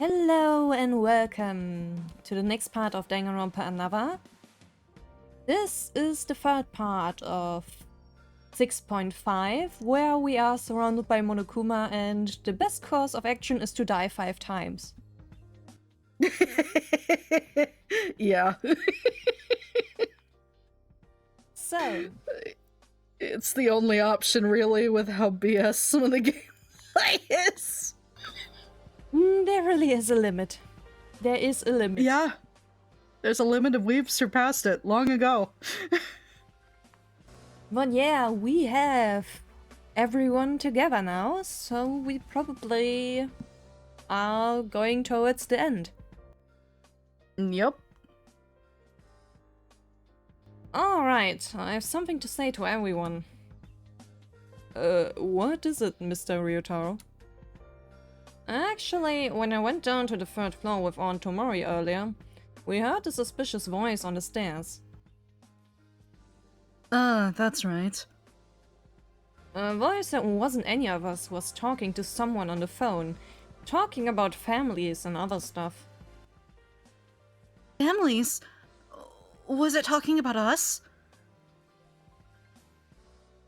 Hello and welcome to the next part of Danganronpa Another. This is the third part of 6.5, where we are surrounded by Monokuma and the best course of action is to die 5 times. Yeah. So, It's the only option, really, with how BS some of the gameplay is. there really is a limit. There is a limit. Yeah. There's a limit and we've surpassed it long ago. But yeah, we have everyone together now, so we probably are going towards the end. Yep. Alright, I have something to say to everyone. What is it, Mr. Ryotaro? Actually, when I went down to the 3rd floor with Aunt Tomori earlier, we heard a suspicious voice on the stairs. That's right. A voice that wasn't any of us was talking to someone on the phone, talking about families and other stuff. Families? Was it talking about us?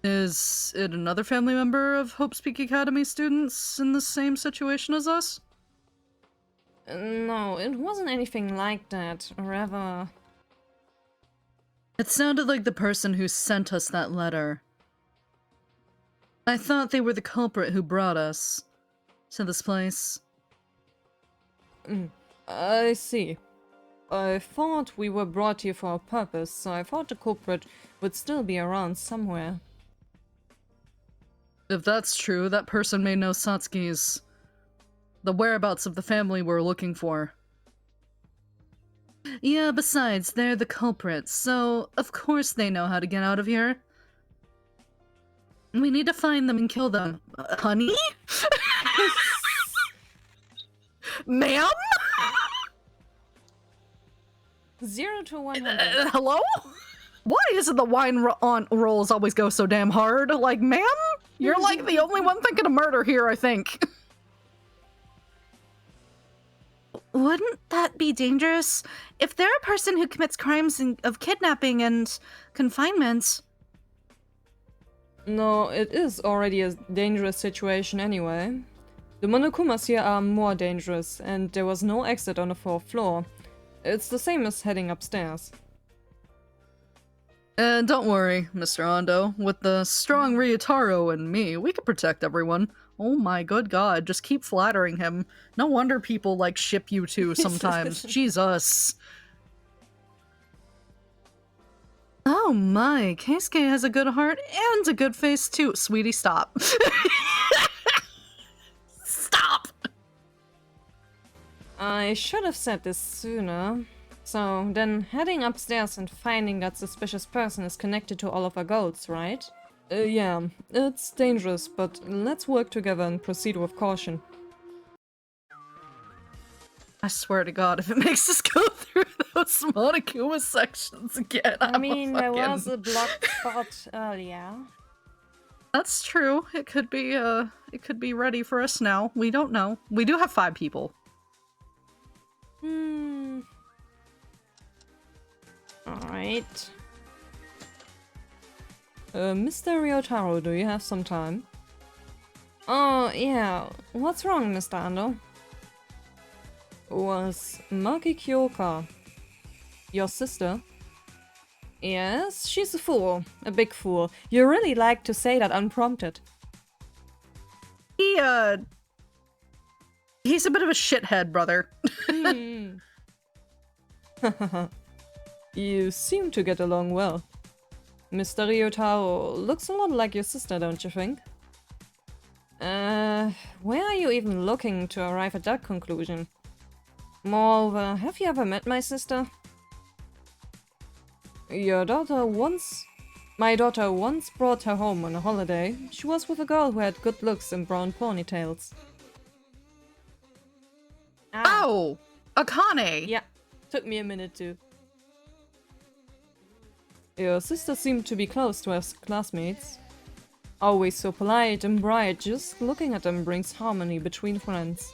Is it another family member of Hope's Peak Academy students in the same situation as us? No, it wasn't anything like that, rather... It sounded like the person who sent us that letter. I thought they were the culprit who brought us to this place. I see. I thought we were brought here for a purpose, so I thought the culprit would still be around somewhere. If that's true, that person may know Satsuki's... the whereabouts of the family we're looking for. Yeah, besides, they're the culprits, so of course they know how to get out of here. We need to find them and kill them. Honey? Ma'am? 0 to 100. Hello? Why is it the wine rolls always go so damn hard? Like, ma'am? You're like the only one thinking of murder here, I think. Wouldn't that be dangerous? If they're a person who commits crimes of kidnapping and confinement... No, it is already a dangerous situation anyway. The Monokumas here are more dangerous, and there was no exit on the 4th floor. It's the same as heading upstairs. Don't worry, Mr. Ando. With the strong Ryotaro and me, we can protect everyone. Oh my good god, just keep flattering him. No wonder people, like, ship you two sometimes. Jesus. Oh my, Keisuke has a good heart and a good face too. Sweetie, stop. Stop! I should have said this sooner. So, then heading upstairs and finding that suspicious person is connected to all of our goals, right? Yeah, it's dangerous, but let's work together and proceed with caution. I swear to god, if it makes us go through those Monokuma sections again, I mean, there was a blocked spot earlier. That's true. It could be ready for us now. We don't know. We do have 5 people. Alright. Mr. Ryotaro, do you have some time? Oh, yeah. What's wrong, Mr. Ando? Was Maki Kyoka your sister? Yes, she's a fool. A big fool. You really like to say that unprompted. He's a bit of a shithead, brother. You seem to get along well. Mr. Ryotaro looks a lot like your sister, don't you think? Where are you even looking to arrive at that conclusion? Moreover, have you ever met my sister? My daughter once brought her home on a holiday. She was with a girl who had good looks and brown ponytails. Oh! Akane! Yeah, took me a minute too. Your sister seemed to be close to her classmates. Always so polite and bright, just looking at them brings harmony between friends.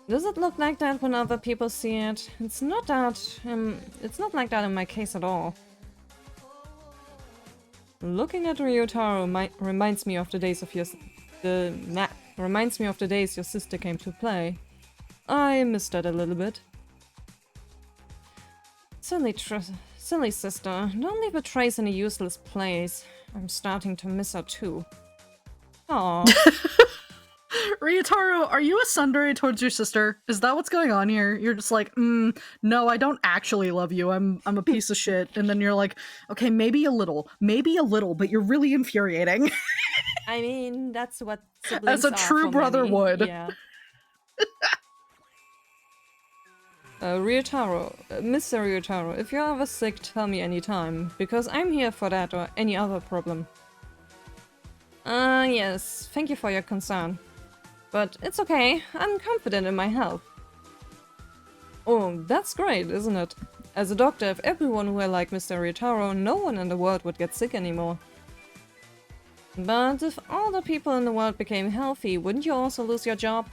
Does it look like that when other people see it? It's not that, it's not like that in my case at all. Looking at Ryotaro reminds me of the days of reminds me of the days your sister came to play. I missed that a little bit. Silly sister, don't leave a trace in a useless place. I'm starting to miss her too. Aww. Ryotaro, are you a tsundere towards your sister? Is that what's going on here? You're just like, no, I don't actually love you. I'm a piece of shit. And then you're like, okay, maybe a little, but you're really infuriating. I mean, that's what siblings As a true brother would. Yeah. Ryotaro, Mr. Ryotaro, if you're ever sick, tell me anytime, because I'm here for that or any other problem. Yes, thank you for your concern. But it's okay, I'm confident in my health. Oh, that's great, isn't it? As a doctor, if everyone were like Mr. Ryotaro, no one in the world would get sick anymore. But if all the people in the world became healthy, wouldn't you also lose your job?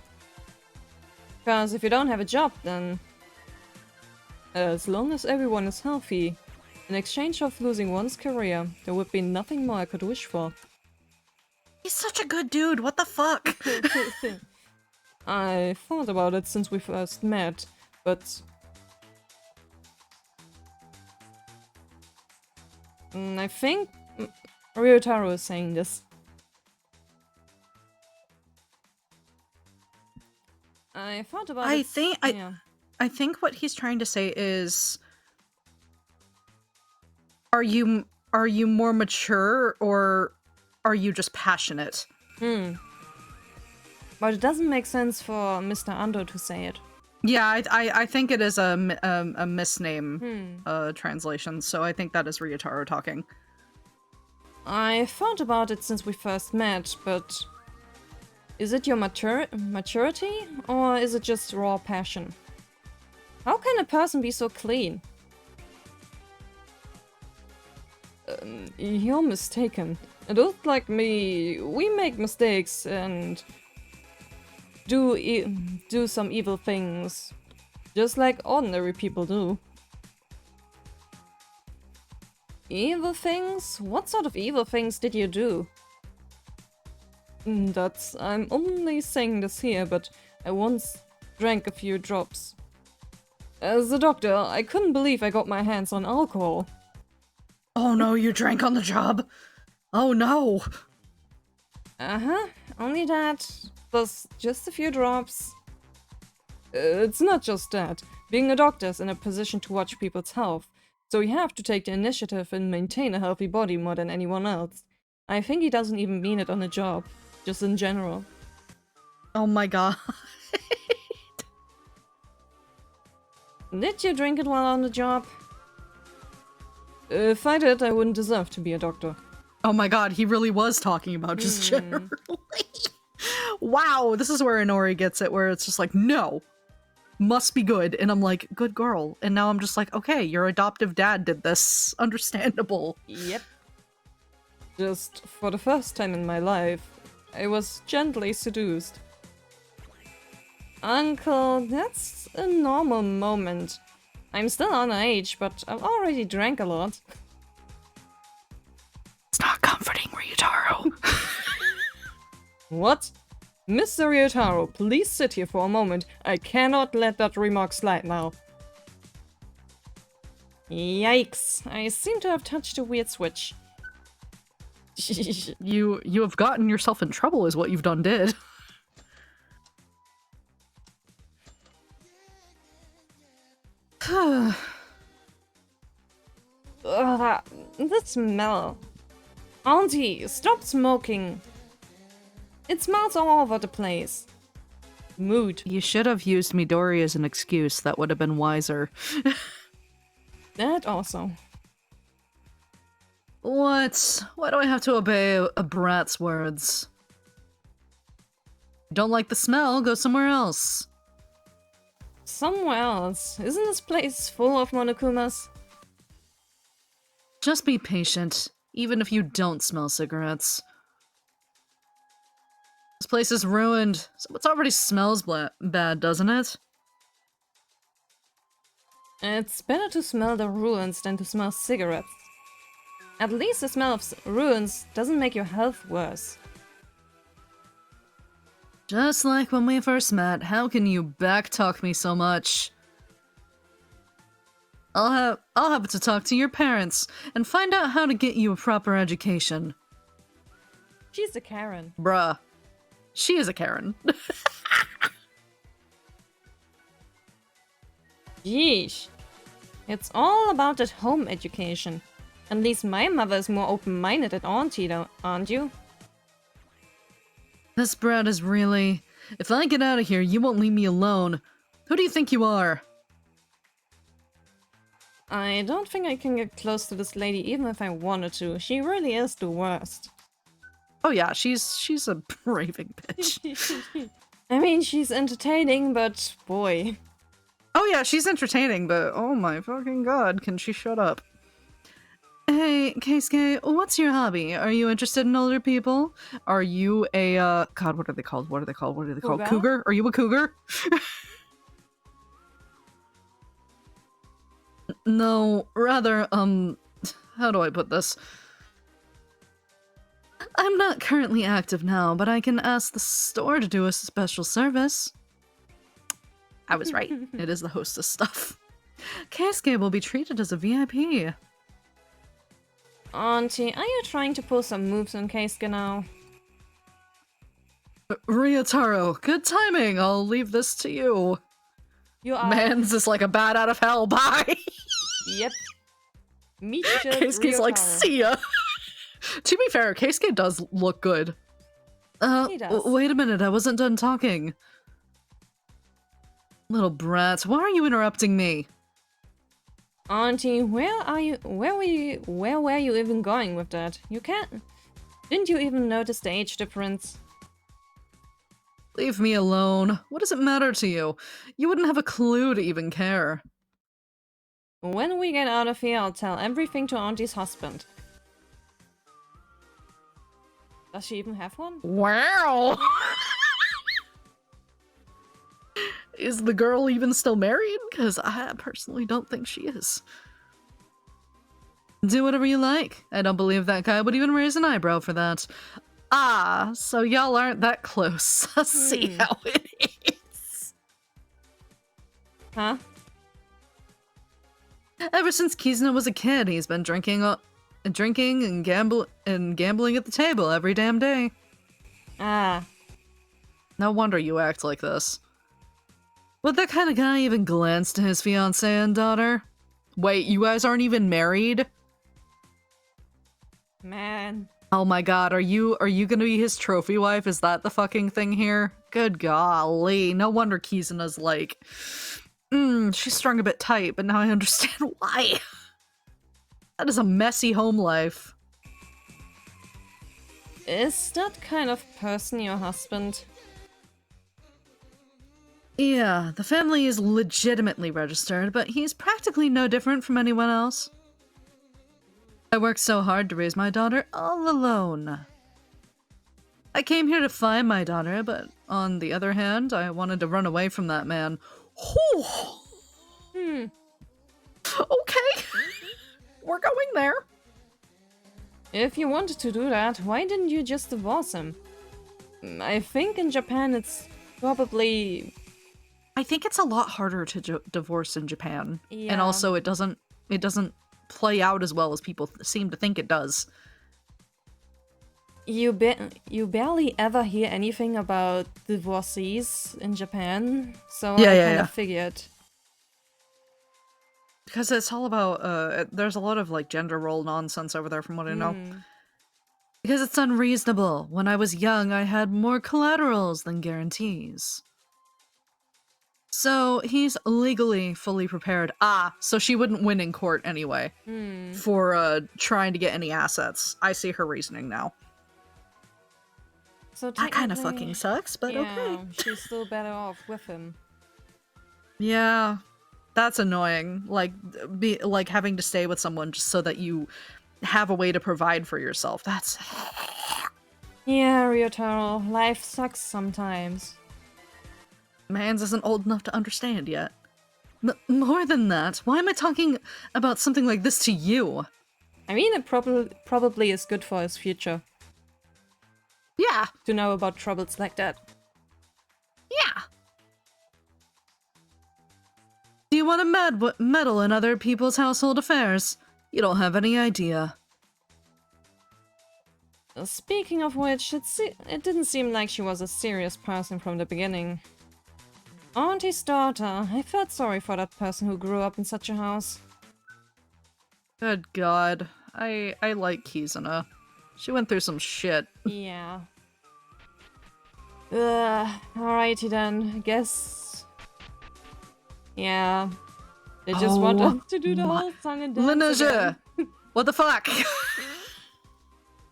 Because if you don't have a job, then... As long as everyone is healthy, in exchange of losing one's career, there would be nothing more I could wish for. He's such a good dude, what the fuck? I thought about it since we first met, but... I think Ryotaro is saying this. I thought about it. I think what he's trying to say is, are you more mature or are you just passionate? But it doesn't make sense for Mr. Ando to say it. Yeah, I think it is a misname translation, so I think that is Ryotaro talking. I thought about it since we first met, but is it your maturity or is it just raw passion? How can a person be so clean? You're mistaken. Adults like me, we make mistakes and do some evil things, just like ordinary people do. Evil things? What sort of evil things did you do? I'm only saying this here, but I once drank a few drops. As a doctor, I couldn't believe I got my hands on alcohol. Oh no, you drank on the job? Oh no! Only that, plus just a few drops. It's not just that. Being a doctor is in a position to watch people's health, so you have to take the initiative and maintain a healthy body more than anyone else. I think he doesn't even mean it on the job, just in general. Oh my god. Did you drink it while on the job? If I did, I wouldn't deserve to be a doctor. Oh my god, he really was talking about just generally. Wow, this is where Inori gets it, where it's just like, no, must be good. And I'm like, good girl. And now I'm just like, okay, your adoptive dad did this. Understandable. Yep. Just for the first time in my life, I was gently seduced. Uncle, that's a normal moment. I'm still underage, but I've already drank a lot. It's not comforting, Ryotaro. What? Mr. Ryotaro, please sit here for a moment. I cannot let that remark slide now. Yikes, I seem to have touched a weird switch. You have gotten yourself in trouble is what you've done did. Ugh, the smell. Auntie, stop smoking. It smells all over the place. Mood. You should have used Midori as an excuse. That would have been wiser. That also. What? Why do I have to obey a brat's words? Don't like the smell? Go somewhere else. Somewhere else. Isn't this place full of Monokumas? Just be patient, even if you don't smell cigarettes. This place is ruined, so it already smells bad, doesn't it? It's better to smell the ruins than to smell cigarettes. At least the smell of ruins doesn't make your health worse. Just like when we first met, how can you backtalk me so much? I'll have to talk to your parents and find out how to get you a proper education. She's a Karen. Bruh. She is a Karen. Yeesh. It's all about that home education. At least my mother is more open-minded than Auntie, aren't you? This brat is really... If I get out of here, you won't leave me alone. Who do you think you are? I don't think I can get close to this lady even if I wanted to. She really is the worst. Oh yeah, she's a raving bitch. I mean, she's entertaining, but boy. Oh yeah, she's entertaining, but oh my fucking god, can she shut up? Hey, Keisuke, what's your hobby? Are you interested in older people? Are you a, God, what are they called? What are they called? What are they called? Cougar? Are you a cougar? No, rather, how do I put this? I'm not currently active now, but I can ask the store to do a special service. I was right. It is the hostess stuff. Keisuke will be treated as a VIP. Auntie, are you trying to pull some moves on Keisuke now? Ryotaro, good timing. I'll leave this to you. You are. Man's is like a bat out of hell. Bye. Yep. Meet Keisuke's like, see ya. To be fair, Keisuke does look good. He does. Wait a minute, I wasn't done talking. Little brat, why are you interrupting me? Auntie, where were you even going with that? You can't... Didn't you even notice the age difference? Leave me alone. What does it matter to you? You wouldn't have a clue to even care. When we get out of here, I'll tell everything to Auntie's husband. Does she even have one? Wow! Is the girl even still married? Because I personally don't think she is. Do whatever you like. I don't believe that guy would even raise an eyebrow for that. Ah, so y'all aren't that close. See how it is. Huh? Ever since Kizuna was a kid, he's been drinking and gambling at the table every damn day. Ah. No wonder you act like this. Would that kind of guy even glance to his fiancée and daughter? Wait, you guys aren't even married? Man. Oh my god, are you gonna be his trophy wife? Is that the fucking thing here? Good golly, no wonder Kizuna's like, she's strung a bit tight, but now I understand why. That is a messy home life. Is that kind of person your husband? Yeah, the family is legitimately registered, but he's practically no different from anyone else. I worked so hard to raise my daughter all alone. I came here to find my daughter, but on the other hand, I wanted to run away from that man. Okay. We're going there. If you wanted to do that, why didn't you just divorce him? I think in Japan it's probably... I think it's a lot harder to divorce in Japan. Yeah. And also it doesn't play out as well as people seem to think it does. You barely ever hear anything about divorcees in Japan, so I kind of figured. Because it's all about, there's a lot of, like, gender role nonsense over there from what I know. Because it's unreasonable. When I was young, I had more collaterals than guarantees. So, he's legally fully prepared. So she wouldn't win in court anyway. For, trying to get any assets. I see her reasoning now. So that kind of fucking sucks, but okay. She's still better off with him. Yeah. That's annoying. Like having to stay with someone just so that you have a way to provide for yourself. That's... Yeah, Ryotaro, life sucks sometimes. Mans isn't old enough to understand yet. More than that, why am I talking about something like this to you? I mean, it probably is good for his future. Yeah. To know about troubles like that. Yeah. Do you want to meddle in other people's household affairs? You don't have any idea. Speaking of which, it didn't seem like she was a serious person from the beginning. Auntie's daughter. I felt sorry for that person who grew up in such a house. Good God. I like Kizuna. She went through some shit. Yeah. Alrighty then. I guess... Yeah. They just want us to do the whole song and dance again. What the fuck?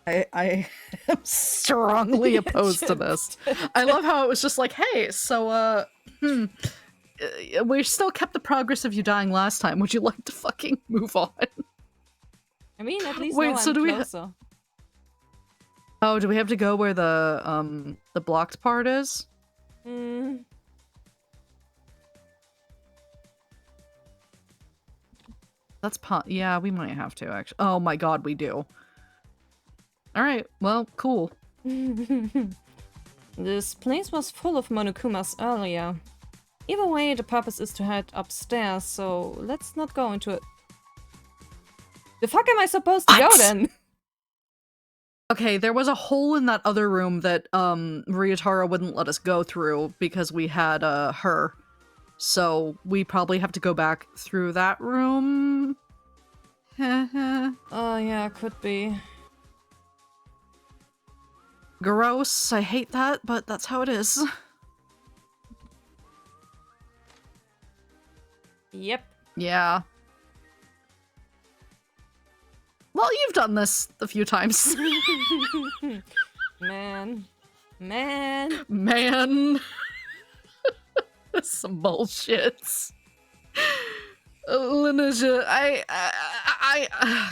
I am strongly opposed to this. I love how it was just like, hey, so, we still kept the progress of you dying last time. Would you like to fucking move on? I mean, at least now I'm closer. Oh, do we have to go where the blocked part is? That's yeah, we might have to, actually. Oh my god, we do. Alright, well, cool. This place was full of Monokumas earlier. Either way, the purpose is to head upstairs, so let's not go into it. The fuck am I supposed to go then? Okay, there was a hole in that other room that Ryotaro wouldn't let us go through because we had her. So we probably have to go back through that room. Oh yeah, could be. Gross, I hate that, but that's how it is. Yep. Yeah. Well, you've done this a few times. Man. Some bullshit. Lineage,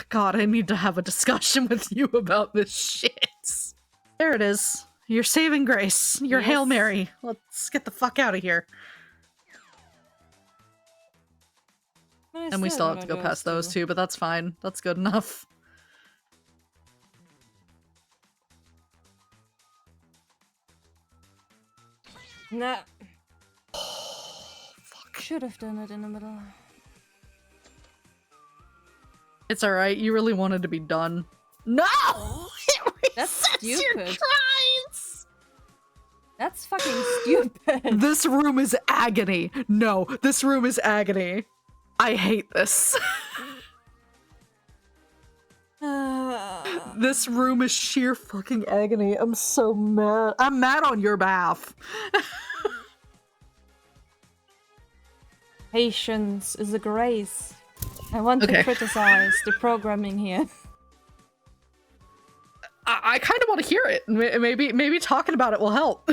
God, I need to have a discussion with you about this shit. There it is. Your saving grace. Your Hail Mary. Let's get the fuck out of here. And we still have to go past those two, but that's fine. That's good enough. Nah. Oh, fuck. Should have done it in the middle. It's alright, you really wanted to be done. No! That's stupid. That's fucking stupid. This room is agony. No, this room is agony. I hate this. This room is sheer fucking agony. I'm so mad. I'm mad on your behalf. Patience is a grace. I want to criticize the programming here. I kind of want to hear it. Maybe talking about it will help.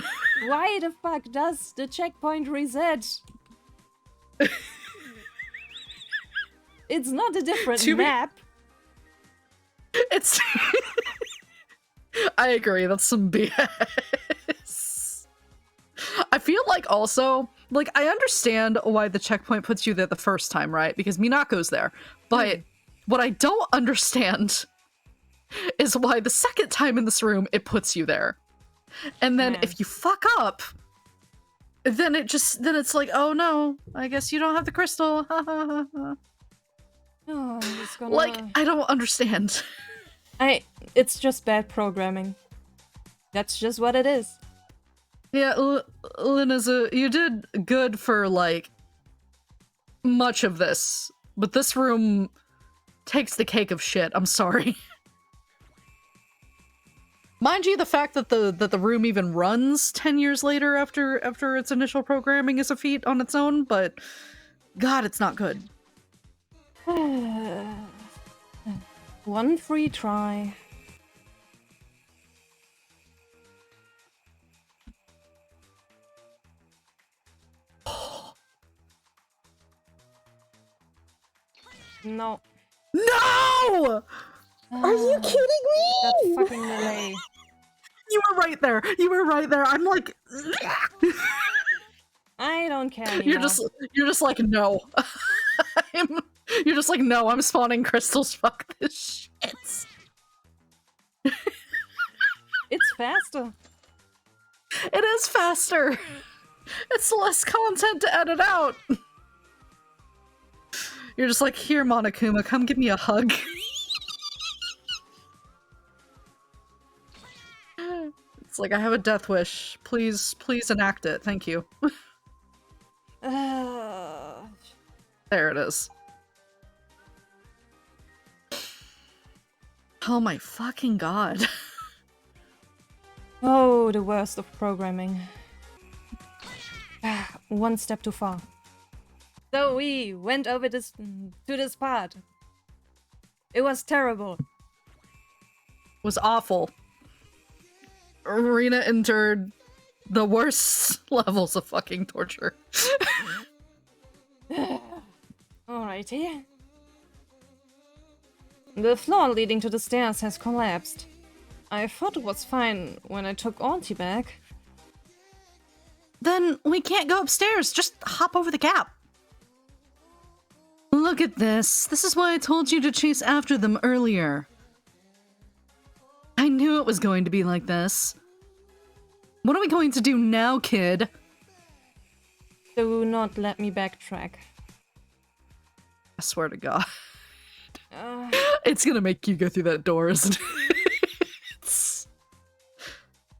Why the fuck does the checkpoint reset? It's not a different map. It's... I agree, that's some BS. I feel like also, like, I understand why the checkpoint puts you there the first time, right? Because Minako's there. But what I don't understand is why the second time in this room it puts you there. And then if you fuck up, then it's like, oh no, I guess you don't have the crystal. Oh, like, I don't understand. It's just bad programming. That's just what it is. Yeah, Linaza, you did good for, like, much of this. But this room takes the cake of shit, I'm sorry. Mind you, the fact that the room even runs 10 years later after its initial programming is a feat on its own, but God, it's not good. One free try. No. No! Are you kidding me? That fucking delay. You were right there. You were right there. I'm like, I don't care anymore. you're just like, no. You're just like, no, I'm spawning crystals. Fuck this shit. It's faster. It is faster. It's less content to edit out. You're just like, here, Monokuma, come give me a hug. It's like, I have a death wish. Please, please enact it. Thank you. There it is. Oh my fucking god. Oh, the worst of programming. One step too far. So we went over to this part. It was terrible. It was awful. Rina endured the worst levels of fucking torture. Alrighty. The floor leading to the stairs has collapsed. I thought it was fine when I took Auntie back. Then we can't go upstairs. Just hop over the gap. Look at this. This is why I told you to chase after them earlier. I knew it was going to be like this. What are we going to do now, kid? Do not let me backtrack. I swear to God. It's gonna make you go through that door, isn't it?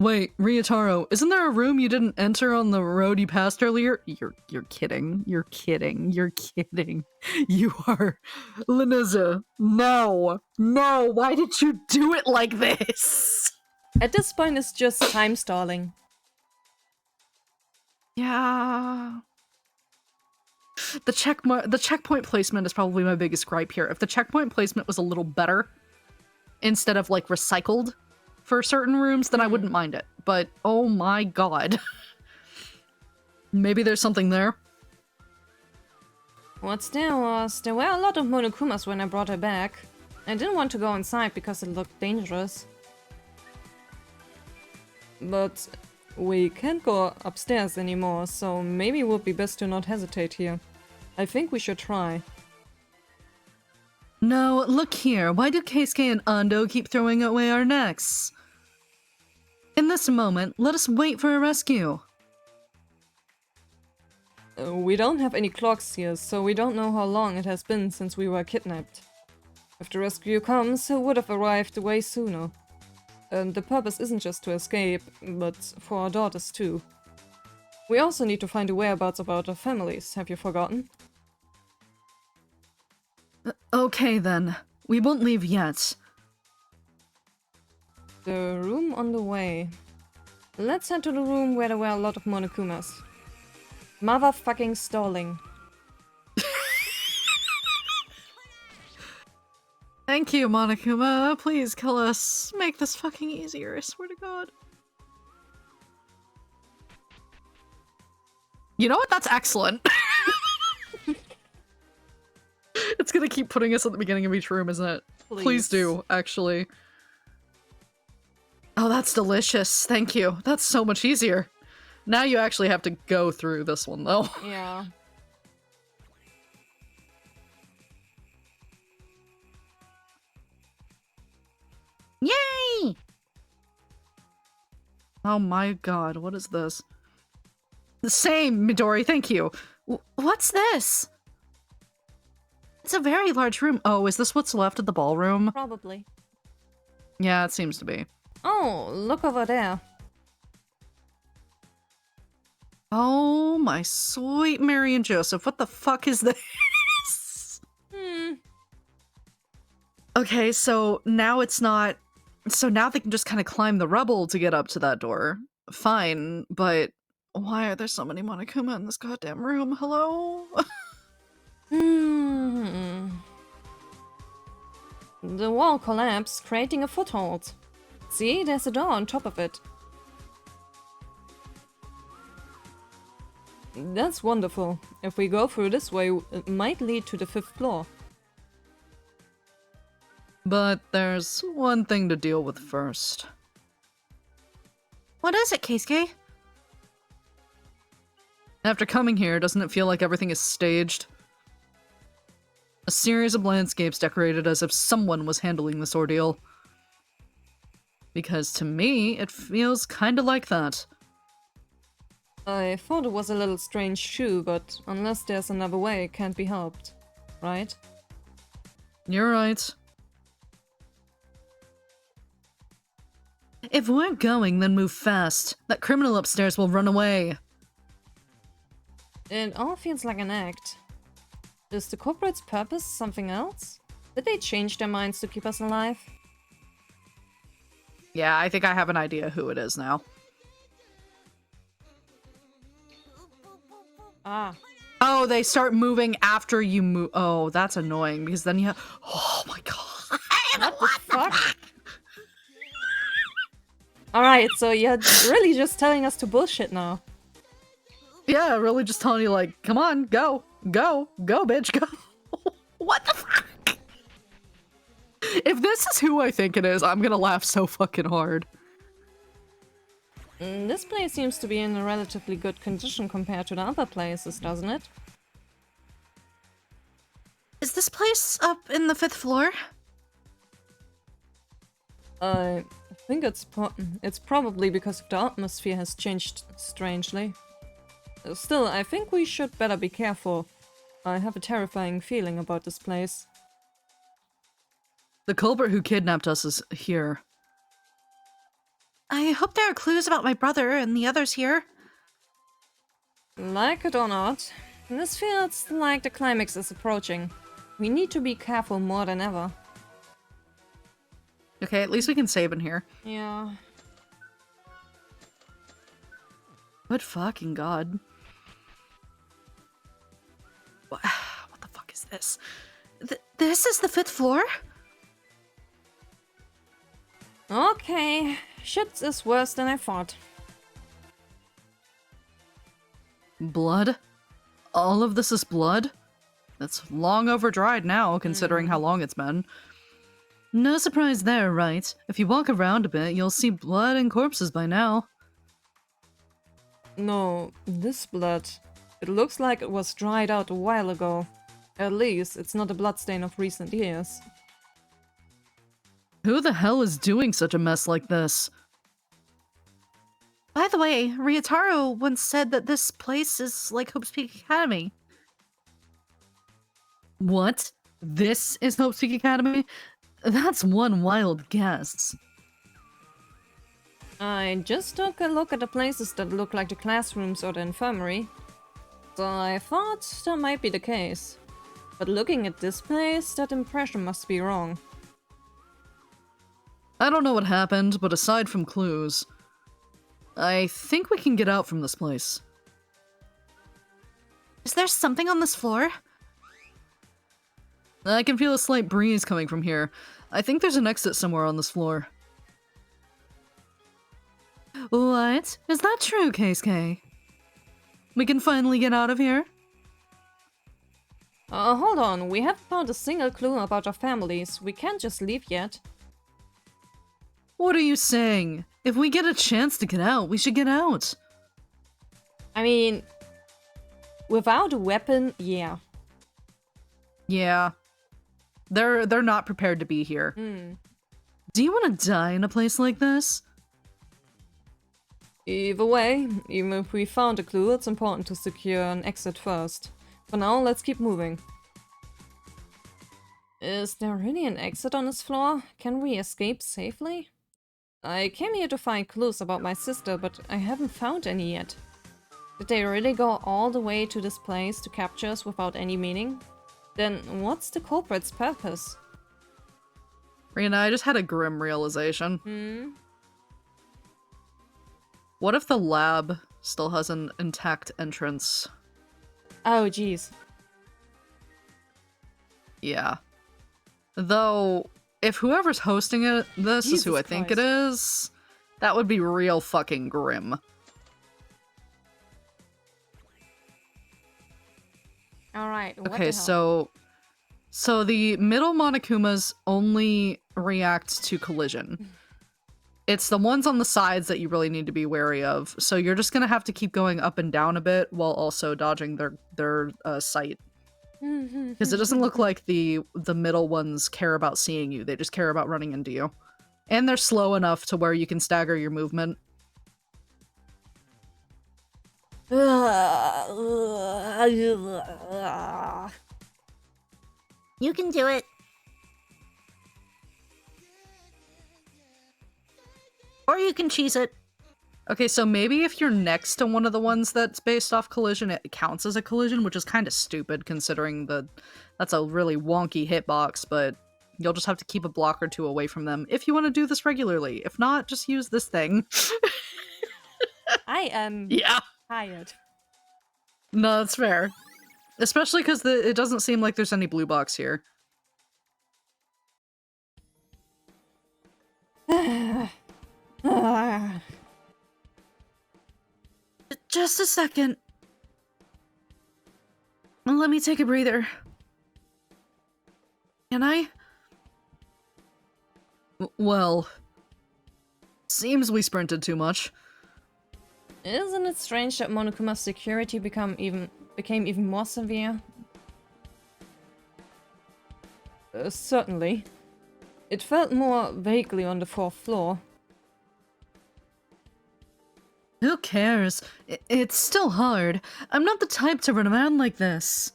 Wait, Ryotaro, isn't there a room you didn't enter on the road you passed earlier? You're kidding. You're kidding. You're kidding. You are... Lineaza, no. No, why did you do it like this? At this point, it's just time stalling. Yeah... The checkpoint placement is probably my biggest gripe here. If the checkpoint placement was a little better, instead of, like, recycled for certain rooms, then I wouldn't mind it. But, oh my god. Maybe there's something there. What's there was, there were a lot of Monokumas when I brought her back. I didn't want to go inside because it looked dangerous. But we can't go upstairs anymore, so maybe it would be best to not hesitate here. I think we should try. No, look here. Why do Keisuke and Ando keep throwing away our necks? In this moment, let us wait for a rescue. We don't have any clocks here, so we don't know how long it has been since we were kidnapped. If the rescue comes, it would have arrived way sooner. And the purpose isn't just to escape, but for our daughters too. We also need to find the whereabouts about our families, have you forgotten? Okay then. We won't leave yet. The room on the way. Let's head to the room where there were a lot of Monokumas. Motherfucking stalling. Thank you, Monokuma. Please kill us. Make this fucking easier, I swear to God. You know what? That's excellent. It's gonna keep putting us at the beginning of each room, isn't it? Please do, actually. Oh, that's delicious. Thank you. That's so much easier. Now you actually have to go through this one, though. Yeah. Yay! Oh my god, what is this? The same, Midori, thank you. What's this? It's a very large room. Oh, is this what's left of the ballroom? Probably. Yeah, it seems to be. Oh, look over there. Oh my sweet Mary and Joseph, what the fuck is this? Okay, so now it's not... So now they can just kind of climb the rubble to get up to that door. Fine, but why are there so many Monokuma in this goddamn room? Hello? The wall collapsed, creating a foothold. See, there's a door on top of it. That's wonderful. If we go through this way, it might lead to the 5th floor. But there's one thing to deal with first. What is it, Keisuke? After coming here, doesn't it feel like everything is staged? A series of landscapes decorated as if someone was handling this ordeal. Because to me, it feels kinda like that. I thought it was a little strange too, but unless there's another way, it can't be helped. Right? You're right. If we're going, then move fast. That criminal upstairs will run away. It all feels like an act. Is the corporate's purpose something else? Did they change their minds to keep us alive? Yeah, I think I have an idea who it is now. Ah. Oh, they start moving after you move. Oh, that's annoying because then you have. Oh my god. What the fuck? Alright, so you're really just telling us to bullshit now. Yeah, really just telling you, like, come on, go, go, go, bitch, go. What the fuck? If this is who I think it is, I'm gonna laugh so fucking hard. This place seems to be in a relatively good condition compared to the other places, doesn't it? Is this place up in the 5th floor? I think it's probably because the atmosphere has changed strangely. Still, I think we should better be careful. I have a terrifying feeling about this place. The culprit who kidnapped us is here. I hope there are clues about my brother and the others here. Like it or not, this feels like the climax is approaching. We need to be careful more than ever. Okay, at least we can save in here. Yeah. Good fucking god. What the fuck is this? This is the 5th floor? Okay, shit is worse than I thought. Blood? All of this is blood? That's long over-dried now, considering how long it's been. No surprise there, right? If you walk around a bit, you'll see blood and corpses by now. No, this blood. It looks like it was dried out a while ago. At least, it's not a bloodstain of recent years. Who the hell is doing such a mess like this? By the way, Ryotaro once said that this place is like Hope's Peak Academy. What? This is Hope's Peak Academy? That's one wild guess. I just took a look at the places that look like the classrooms or the infirmary. So I thought that might be the case. But looking at this place, that impression must be wrong. I don't know what happened, but aside from clues, I think we can get out from this place. Is there something on this floor? I can feel a slight breeze coming from here. I think there's an exit somewhere on this floor. What? Is that true, Keisuke? We can finally get out of here? Hold on, we haven't found a single clue about our families. We can't just leave yet. What are you saying? If we get a chance to get out, we should get out. I mean, without a weapon, yeah. Yeah. They're not prepared to be here. Do you want to die in a place like this? Either way, even if we found a clue, it's important to secure an exit first. For now, let's keep moving. Is there really an exit on this floor? Can we escape safely? I came here to find clues about my sister, but I haven't found any yet. Did they really go all the way to this place to capture us without any meaning? Then what's the culprit's purpose? Rina, I just had a grim realization. What if the lab still has an intact entrance? Oh, jeez. Yeah. Though, if whoever's hosting it, this is who I think it is, that would be real fucking grim. Alright, what Okay, the hell? so the middle Monokumas only react to collision. It's the ones on the sides that you really need to be wary of. So you're just gonna have to keep going up and down a bit while also dodging their sight. Because it doesn't look like the middle ones care about seeing you. They just care about running into you. And they're slow enough to where you can stagger your movement. You can do it. Or you can cheese it. Okay, so maybe if you're next to one of the ones that's based off collision, it counts as a collision, which is kind of stupid considering that's a really wonky hitbox, but you'll just have to keep a block or two away from them if you want to do this regularly. If not, just use this thing. I am tired. No, that's fair. Especially because it doesn't seem like there's any blue box here. Just a second. Let me take a breather. Can I? Well, seems we sprinted too much. Isn't it strange that Monokuma's security became even more severe? Certainly. It felt more vaguely on the 4th floor. Who cares? It's still hard. I'm not the type to run around like this.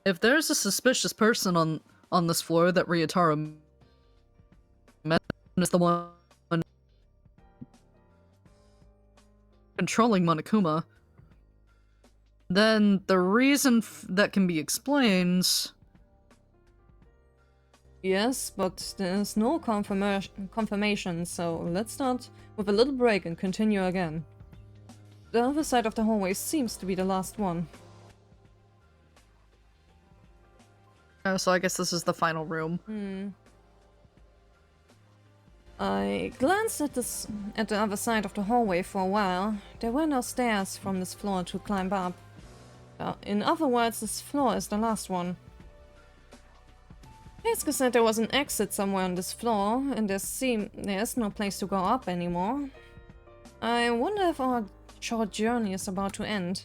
If there's a suspicious person on this floor that Ryotaro met, is the one controlling Monokuma, then the reason that can be explained... Yes, but there's no confirmation, so let's start with a little break and continue again. The other side of the hallway seems to be the last one. So I guess this is the final room. I glanced at the other side of the hallway for a while. There were no stairs from this floor to climb up. In other words, this floor is the last one. Keisuke said there was an exit somewhere on this floor, and there's no place to go up anymore. I wonder if our short journey is about to end.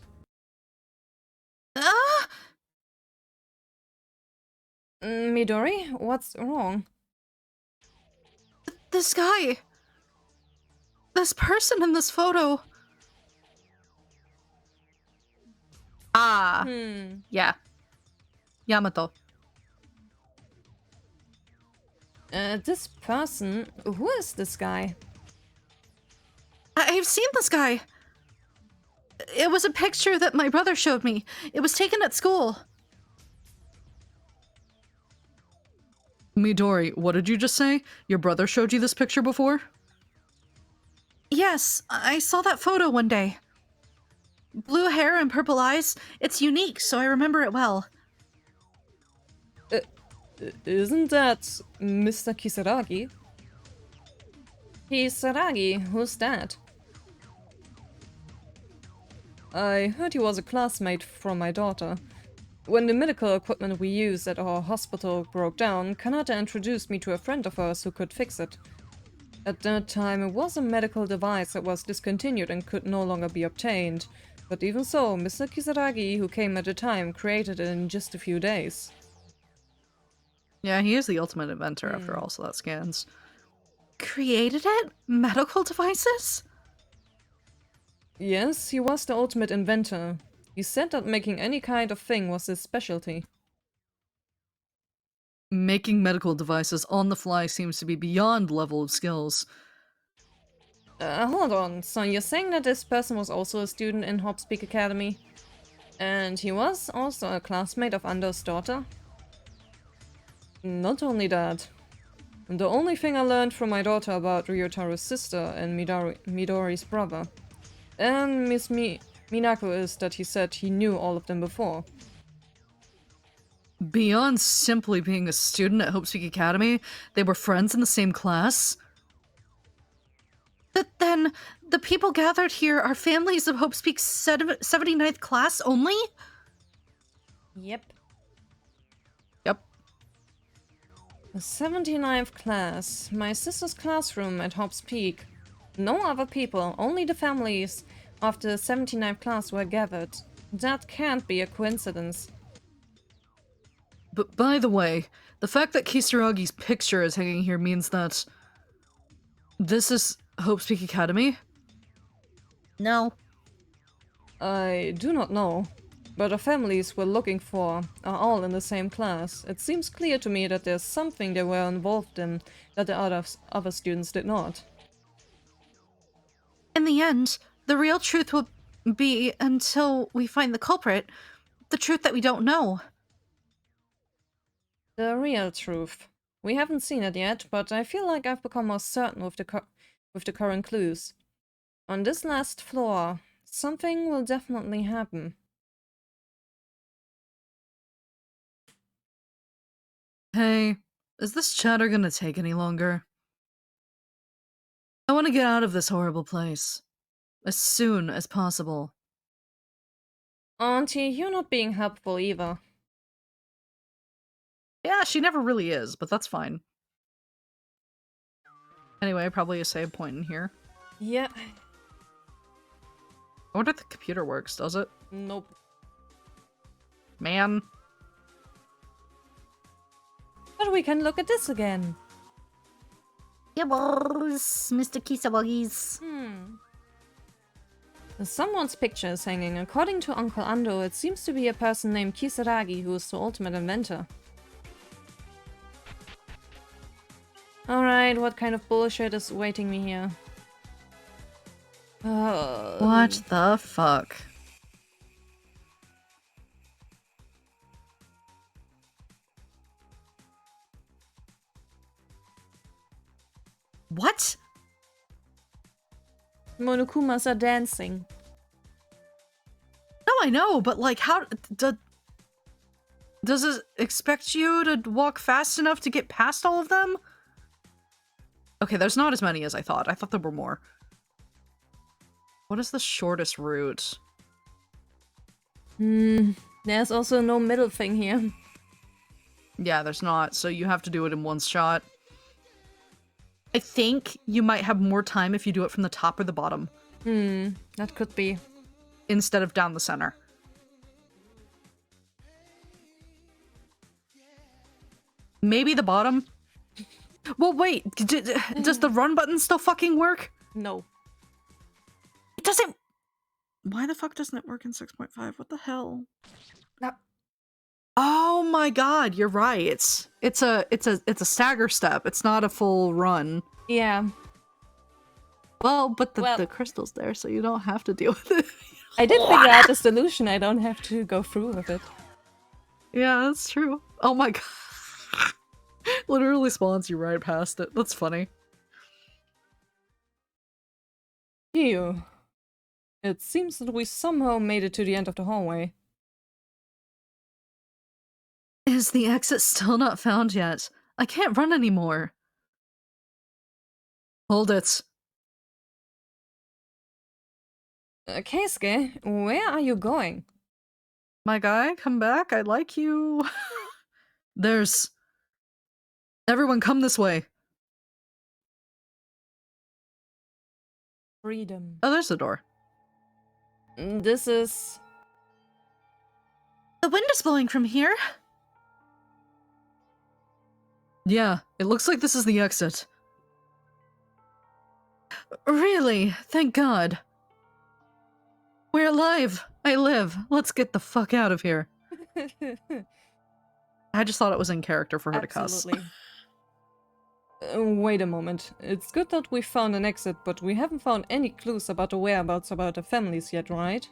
Midori, what's wrong? This guy! This person in this photo! Yeah. Yamato. This person? Who is this guy? I've seen this guy! It was a picture that my brother showed me. It was taken at school. Midori, what did you just say? Your brother showed you this picture before? Yes, I saw that photo one day. Blue hair and purple eyes. It's unique, so I remember it well. Isn't that Mr. Kisaragi? Kisaragi? Who's that? I heard he was a classmate from my daughter. When the medical equipment we use at our hospital broke down, Kanata introduced me to a friend of hers who could fix it. At that time, it was a medical device that was discontinued and could no longer be obtained. But even so, Mr. Kisaragi, who came at the time, created it in just a few days. Yeah, he is the ultimate inventor after all, so that scans. Created it? Medical devices? Yes, he was the ultimate inventor. He said that making any kind of thing was his specialty. Making medical devices on the fly seems to be beyond level of skills. Hold on, so you're saying that this person was also a student in Hopspeak Academy? And he was also a classmate of Ando's daughter? Not only that. The only thing I learned from my daughter about Ryotaro's sister and Midori's brother, and Miss Minako, is that he said he knew all of them before. Beyond simply being a student at Hopespeak Academy, they were friends in the same class? Then, the people gathered here are families of Hopespeak's 79th class only? Yep. Yep. The 79th class. My sister's classroom at Hobbs Peak. No other people, only the families of the 79th class were gathered. That can't be a coincidence. But by the way, the fact that Kisaragi's picture is hanging here means that this is Hope's Peak Academy? No. I do not know, but the families we're looking for are all in the same class. It seems clear to me that there's something they were involved in that the other students did not. In the end, the real truth will be, until we find the culprit, the truth that we don't know. The real truth. We haven't seen it yet, but I feel like I've become more certain with the current clues. On this last floor, something will definitely happen. Hey, is this chatter gonna take any longer? I want to get out of this horrible place. As soon as possible. Auntie, you're not being helpful either. Yeah, she never really is, but that's fine. Anyway, probably a save point in here. Yeah. I wonder if the computer works, does it? Nope. Man. But we can look at this again. Yeah, boss, Mr. Kisawagi's. Someone's picture is hanging. According to Uncle Ando, it seems to be a person named Kisaragi who is the ultimate inventor. Alright, what kind of bullshit is waiting me here? What the fuck? What? Monokumas are dancing. No, I know, but like, how does it expect you to walk fast enough to get past all of them? Okay, there's not as many as I thought. I thought there were more. What is the shortest route? There's also no middle thing here. Yeah, there's not, so you have to do it in one shot. I think you might have more time if you do it from the top or the bottom. That could be. Instead of down the center. Maybe the bottom? Well, wait, does the run button still fucking work? No. It doesn't... Why the fuck doesn't it work in 6.5? What the hell? No. Oh my god, you're right. It's a stagger step. It's not a full run. Yeah. Well, but the crystal's there, so you don't have to deal with it. I did figure out the solution. I don't have to go through with it. Yeah, that's true. Oh my god. Literally spawns you right past it. That's funny. Phew. It seems that we somehow made it to the end of the hallway. Is the exit still not found yet? I can't run anymore. Hold it. Keisuke, where are you going? My guy, come back. I like you. There's... Everyone come this way. Freedom. Oh, there's the door. This is... The wind is blowing from here. Yeah, it looks like this is the exit. Really? Thank God. We're alive. I live. Let's get the fuck out of here. I just thought it was in character for her to cuss. Absolutely. Wait a moment. It's good that we found an exit, but we haven't found any clues about the whereabouts about the families yet, right?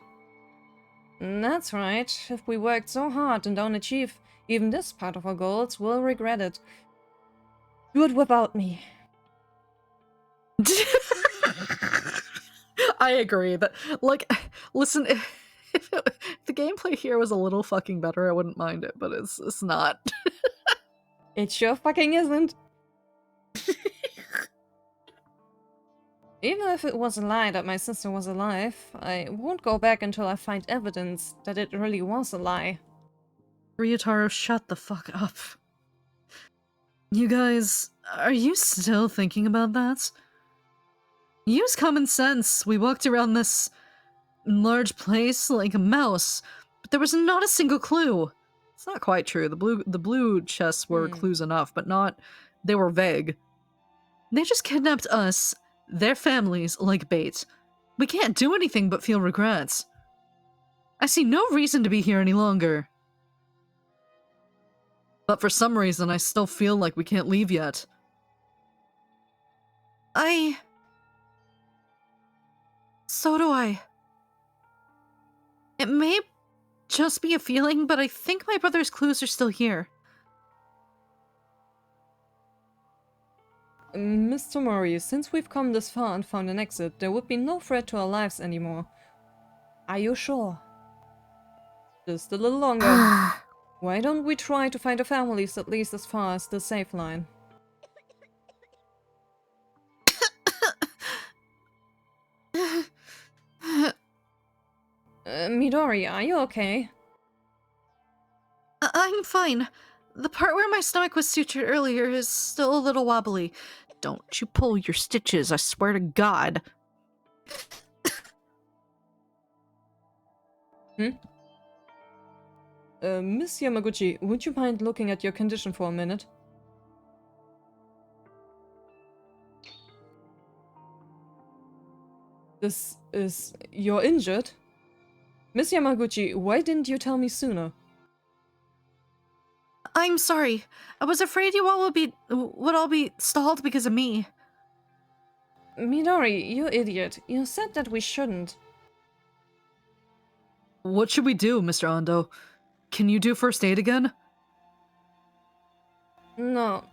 That's right. If we worked so hard and don't achieve even this part of our goals, we'll regret it. Do it without me. I agree that, like, listen, if the gameplay here was a little fucking better, I wouldn't mind it, but it's not. It sure fucking isn't. Even if it was a lie that my sister was alive, I won't go back until I find evidence that it really was a lie. Ryotaro, shut the fuck up. You guys, are you still thinking about that? Use common sense. We walked around this large place like a mouse, but there was not a single clue. It's not quite true. The blue chests were clues enough, but not. They were vague. They just kidnapped us, their families, like bait. We can't do anything but feel regrets. I see no reason to be here any longer. But for some reason, I still feel like we can't leave yet. So do I. It may just be a feeling, but I think my brother's clues are still here. Mr. Mori, since we've come this far and found an exit, there would be no threat to our lives anymore. Are you sure? Just a little longer. Why don't we try to find the families at least as far as the safe line? Midori, are you okay? I'm fine. The part where my stomach was sutured earlier is still a little wobbly. Don't you pull your stitches, I swear to God. Miss Yamaguchi, would you mind looking at your condition for a minute? You're injured? Miss Yamaguchi, why didn't you tell me sooner? I'm sorry. I was afraid you all would all be stalled because of me. Midori, you idiot. You said that we shouldn't. What should we do, Mr. Ando? Can you do first aid again? No,